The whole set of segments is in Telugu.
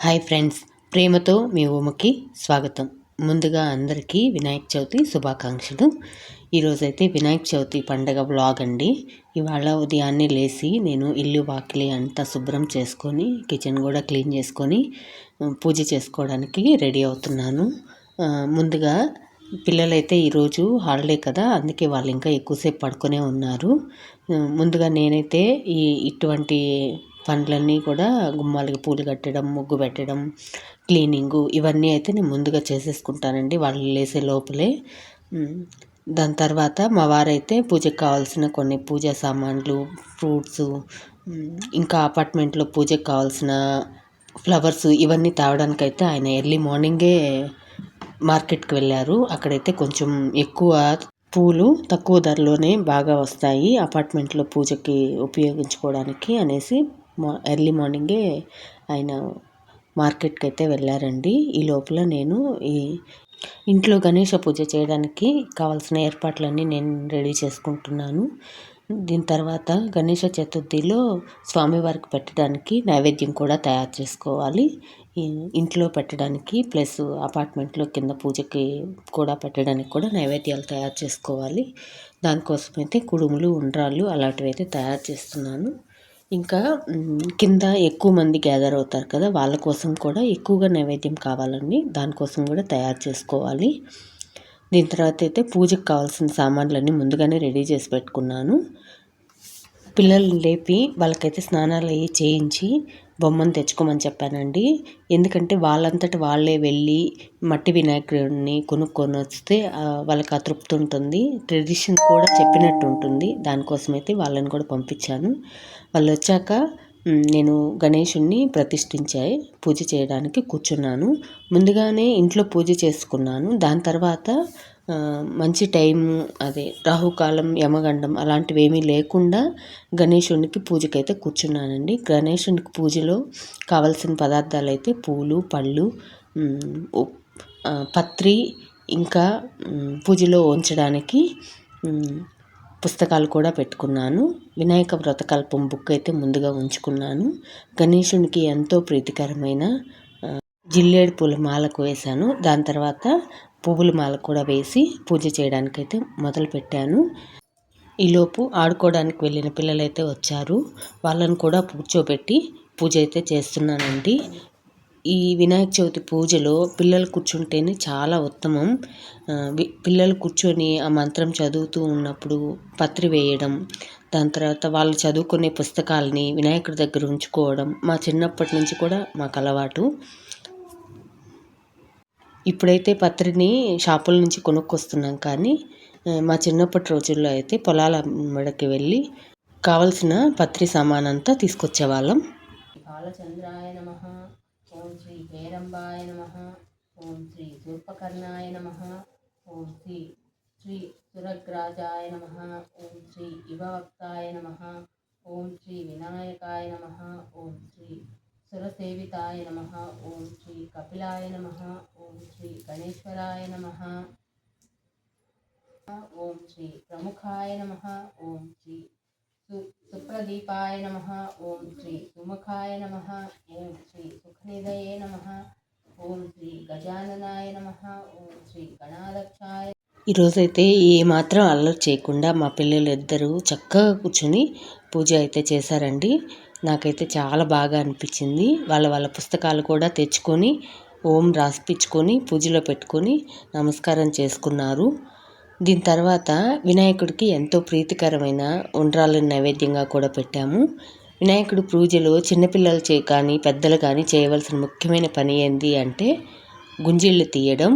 హాయ్ ఫ్రెండ్స్, ప్రేమతో మీ ఉమకి స్వాగతం. ముందుగా అందరికీ వినాయక చవితి శుభాకాంక్షలు. ఈరోజైతే వినాయక చవితి పండగ వ్లాగ్ అండి. ఇవాళ ఉదయాన్నే లేచి నేను ఇల్లు వాకిలి అంతా శుభ్రం చేసుకొని కిచెన్ కూడా క్లీన్ చేసుకొని పూజ చేసుకోవడానికి రెడీ అవుతున్నాను. ముందుగా పిల్లలైతే ఈరోజు హాలిడే కదా, అందుకే వాళ్ళు ఇంకా ఎక్కువసేపు పడుకునే ఉన్నారు. ముందుగా నేనైతే ఇటువంటి పనులన్నీ కూడా గుమ్మాలకి పూలు కట్టడం, ముగ్గు పెట్టడం, క్లీనింగు ఇవన్నీ అయితే నేను ముందుగా చేసేసుకుంటానండి వాళ్ళు లేసే లోపలే. దాని తర్వాత మా వారైతే పూజకు కావాల్సిన కొన్ని పూజా సామాన్లు, ఫ్రూట్స్, ఇంకా అపార్ట్మెంట్లో పూజకు కావాల్సిన ఫ్లవర్స్ ఇవన్నీ తేవడానికైతే ఆయన ఎర్లీ మార్నింగే మార్కెట్కి వెళ్ళారు. అక్కడైతే కొంచెం ఎక్కువ పూలు తక్కువ ధరలోనే బాగా వస్తాయి అపార్ట్మెంట్లో పూజకి ఉపయోగించుకోవడానికి అనేసి ఎర్లీ మార్నింగే ఆయన మార్కెట్కి అయితే వెళ్ళారండి. ఈ లోపల నేను ఈ ఇంట్లో గణేష పూజ చేయడానికి కావాల్సిన ఏర్పాట్లన్నీ నేను రెడీ చేసుకుంటున్నాను. దీని తర్వాత గణేష చతుర్థిలో స్వామివారికి పెట్టడానికి నైవేద్యం కూడా తయారు చేసుకోవాలి. ఇంట్లో పెట్టడానికి ప్లస్ అపార్ట్మెంట్లో కింద పూజకి కూడా పెట్టడానికి కూడా నైవేద్యాలు తయారు చేసుకోవాలి. దానికోసమైతే కుడుములు, ఉండ్రాళ్ళు అలాంటివి అయితే తయారు చేస్తున్నాను. ఇంకా కింద ఎక్కువ మంది గ్యాదర్ అవుతారు కదా, వాళ్ళ కోసం కూడా ఎక్కువగా నైవేద్యం కావాలండి. దానికోసం కూడా తయారు చేసుకోవాలి. దీని తర్వాత అయితే పూజకు కావాల్సిన సామాన్లన్నీ ముందుగానే రెడీ చేసి పెట్టుకున్నాను. పిల్లల్ని లేపి వాళ్ళకైతే స్నానాలు అవి చేయించి బొమ్మను తెచ్చుకోమని చెప్పానండి. ఎందుకంటే వాళ్ళంతట వాళ్ళే వెళ్ళి మట్టి వినాయకుడిని కొనుక్కొని వస్తే వాళ్ళకి తృప్తి ఉంటుంది, ట్రెడిషన్ కూడా చెప్పినట్టు ఉంటుంది. దానికోసమైతే వాళ్ళని కూడా పంపించాను. వాళ్ళు వచ్చాక నేను గణేషుణ్ణి ప్రతిష్ఠించాయి పూజ చేయడానికి కూర్చున్నాను. ముందుగానే ఇంట్లో పూజ చేసుకున్నాను. దాని తర్వాత మంచి టైం, అదే రాహుకాలం, యమగండం అలాంటివి ఏమీ లేకుండా గణేషునికి పూజకైతే కూర్చున్నానండి. గణేషునికి పూజలో కావలసిన పదార్థాలు అయితే పూలు, పళ్ళు, పత్రి, ఇంకా పూజలో ఉంచడానికి పుస్తకాలు కూడా పెట్టుకున్నాను. వినాయక వ్రతకల్పం బుక్ అయితే ముందుగా ఉంచుకున్నాను. గణేషునికి ఎంతో ప్రీతికరమైన జిల్లేడు పూల మాలకు వేశాను. దాని తర్వాత పువ్వుల మాల కూడా వేసి పూజ చేయడానికైతే మొదలుపెట్టాను. ఈలోపు ఆడుకోవడానికి వెళ్ళిన పిల్లలైతే వచ్చారు. వాళ్ళను కూడా కూర్చోబెట్టి పూజ అయితే చేస్తున్నానండి. ఈ వినాయక చవితి పూజలో పిల్లలు కూర్చుంటేనే చాలా ఉత్తమం. పిల్లలు కూర్చొని ఆ మంత్రం చదువుతూ ఉన్నప్పుడు పత్రి వేయడం, దాని తర్వాత వాళ్ళు చదువుకునే పుస్తకాలని వినాయకుడి దగ్గర ఉంచుకోవడం మా చిన్నప్పటి నుంచి కూడా మాకు అలవాటు. ఇప్పుడైతే పత్రిని షాపుల నుంచి కొనుక్కొస్తున్నాం, కానీ మా చిన్నప్పటి రోజుల్లో అయితే పొలాల మెడకి వెళ్ళి కావలసిన పత్రి సామానంతా తీసుకొచ్చేవాళ్ళం. బాలచంద్రాయ నమః, ఓం శ్రీ హేరంబాయ నమః, ఓం శ్రీ శూర్పకర్ణాయ నమః, ఓం శ్రీ శ్రీ సురగ్రాజాయ నమః, ఓం శ్రీ ఇవవక్తాయ నమః, ఓం శ్రీ వినాయకాయ నమః, ఓం శ్రీ సురసేవితాయ నమః, ఓం శ్రీ కపిలాయ నమః, ఓం శ్రీ గణేశ్వరాయ నమః, ఓం శ్రీ ప్రముఖాయ నమః, ఓం శ్రీ సుప్రదీపాయ నమః, ఓం శ్రీ సుముఖాయ నమః, ఓం శ్రీ సుఖనిధయే నమః, ఓం శ్రీ గజాననాయ నమః, ఓం శ్రీ గణాధ్యక్షాయ. ఈరోజైతే ఏమాత్రం అల్లరి చేయకుండా మా పిల్లలు ఇద్దరు చక్కగా కూర్చొని పూజ అయితే చేశారండి. నాకైతే చాలా బాగా అనిపించింది. వాళ్ళ పుస్తకాలు కూడా తెచ్చుకొని ఓం రాసిపించుకొని పూజలో పెట్టుకొని నమస్కారం చేసుకున్నారు. దీని తర్వాత వినాయకుడికి ఎంతో ప్రీతికరమైన ఉండ్రాళ్ళని నైవేద్యంగా కూడా పెట్టాము. వినాయకుడి పూజలో చిన్నపిల్లలు కానీ పెద్దలు కానీ చేయవలసిన ముఖ్యమైన పని ఏంటి అంటే గుంజిళ్ళు తీయడం.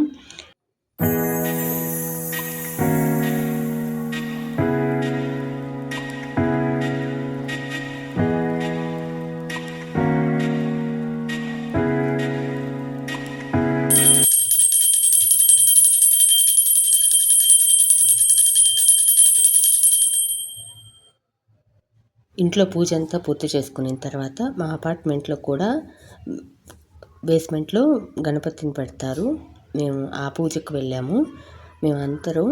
ఇంట్లో పూజ అంతా పూర్తి చేసుకున్న తర్వాత మా అపార్ట్మెంట్లో కూడా బేస్మెంట్లో గణపతిని పెడతారు. మేము ఆ పూజకు వెళ్ళాము. మేమందరం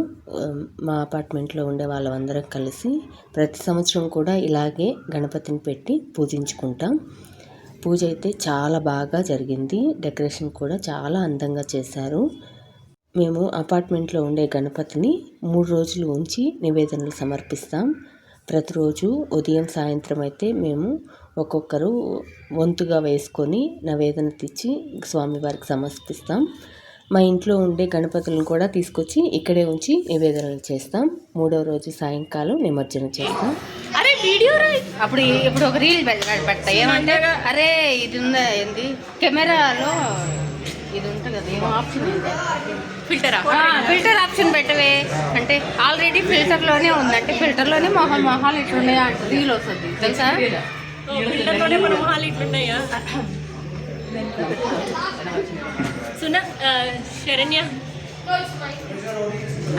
మా అపార్ట్మెంట్లో ఉండే వాళ్ళందరం కలిసి ప్రతి సంవత్సరం కూడా ఇలాగే గణపతిని పెట్టి పూజించుకుంటాం. పూజ అయితే చాలా బాగా జరిగింది. డెకరేషన్ కూడా చాలా అందంగా చేశారు. మేము అపార్ట్మెంట్లో ఉండే గణపతిని 3 రోజులు ఉంచి నివేదనలు సమర్పిస్తాం. ప్రతిరోజు ఉదయం సాయంత్రం అయితే మేము ఒక్కొక్కరు వంతుగా వేసుకొని నివేదన తెచ్చి స్వామివారికి సమర్పిస్తాం. మా ఇంట్లో ఉండే గణపతులను కూడా తీసుకొచ్చి ఇక్కడే ఉంచి నివేదనలు చేస్తాం. 3వ రోజు సాయంకాలం నిమజ్జనం చేస్తాం. అరే వీడియో అప్పుడు ఇప్పుడు ఒక రీల్ పెడతా ఏమంటే అరే ఇది ఉందా ఏంది కెమెరాలో ఇది ఉంటుంది కదా ఏమో ఆప్షన్ ఫిల్టర్ ఆప్షన్ పెట్టవే అంటే ఆల్రెడీ ఫిల్టర్లోనే ఉందంటే ఫిల్టర్లోనే మొహాలు ఇట్లున్నాయా అంటే రీల్ వస్తుంది తెలుసా. మొహాలు ఇట్లున్నాయా సునా శరణ్య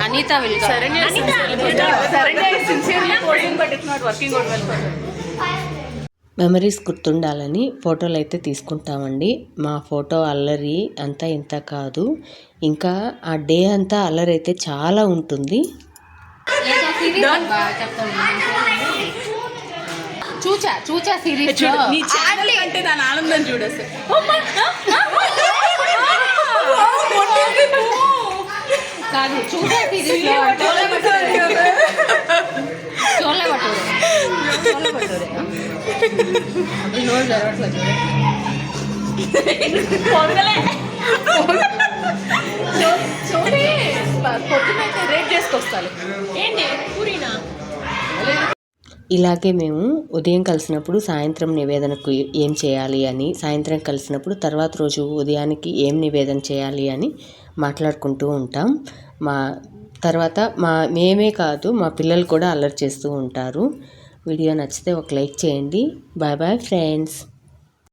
అనిత మెమరీస్ గుర్తుండాలని ఫోటోలు అయితే తీసుకుంటామండి. మా ఫోటో అల్లరి అంతా ఇంత కాదు, ఇంకా ఆ డే అంతా అల్లరి అయితే చాలా ఉంటుంది. చూచా సిరీస్ అంటే దాని ఆనందం చూడొచ్చు. కాదు చూసా సిరీస్ చోళ పట్టూరే పొద్దునైతే రేట్ చేసుకొస్తాను ఏంటి పూరీనా. ఇలాగే మేము ఉదయం కలిసినప్పుడు సాయంత్రం నివేదనకు ఏం చేయాలి అని, సాయంత్రం కలిసినప్పుడు తర్వాత రోజు ఉదయానికి ఏం నివేదన చేయాలి అని మాట్లాడుకుంటూ ఉంటాం. తర్వాత మేమే కాదు మా పిల్లలు కూడా అల్లరి చేస్తూ ఉంటారు. వీడియో నచ్చితే ఒక లైక్ చేయండి. Bye bye friends.